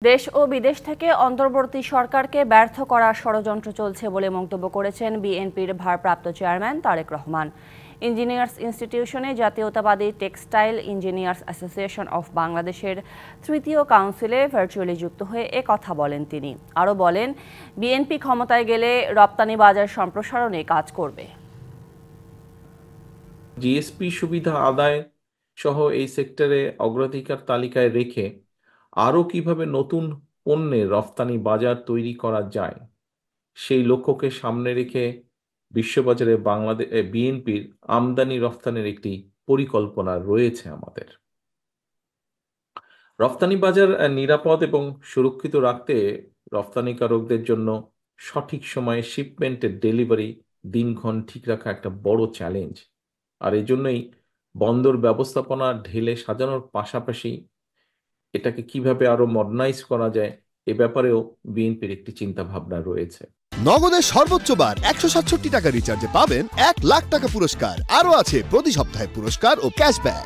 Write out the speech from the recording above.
দেশ ও বিদেশ থেকে অন্তর্বর্তী সরকারকে ব্যর্থ করার ষড়যন্ত্র চলছে বলে মন্তব্য করেছেন বিএনপির ভারপ্রাপ্ত চেয়ারম্যান তারেক রহমান। ইঞ্জিনিয়ার্স ইনস্টিটিউশনে জাতীয়তাবাদী টেক্সটাইল ইঞ্জিনিয়ার্স অ্যাসোসিয়েশন অফ বাংলাদেশের তৃতীয় কাউন্সিলে ভার্চুয়ালি যুক্ত হয়ে কথা বলেন তিনি। আরও বলেন, বিএনপি ক্ষমতায় গেলে রপ্তানি বাজার সম্প্রসারণে কাজ করবে। জিএসপি সুবিধা আদায় সহ এই সেক্টরে অগ্রাধিকার তালিকায় রেখে আরও কিভাবে নতুন পণ্যের রফতানি বাজার তৈরি করা যায় সেই লক্ষ্যকে সামনে রেখে বিশ্ববাজারে বাংলাদেশ বিএনপির আমদানি রফতানির একটি পরিকল্পনা রয়েছে আমাদের। রফতানি বাজার নিরাপদ এবং সুরক্ষিত রাখতে রফতানিকারকদের জন্য সঠিক সময়ে শিপমেন্টের ডেলিভারি দিনক্ষণ ঠিক রাখা একটা বড় চ্যালেঞ্জ। আর এই জন্যই বন্দর ব্যবস্থাপনা ঢেলে সাজানোর পাশাপাশি এটাকে কিভাবে আরো মডার্নাইজ করা যায় এ ব্যাপারেও বিএনপির একটি চিন্তা ভাবনা রয়েছে। নগদের সর্বোচ্চ বার 167 টাকা রিচার্জে পাবেন 1 লাখ টাকা পুরস্কার। আরও আছে প্রতি সপ্তাহে পুরস্কার ও ক্যাশব্যাক।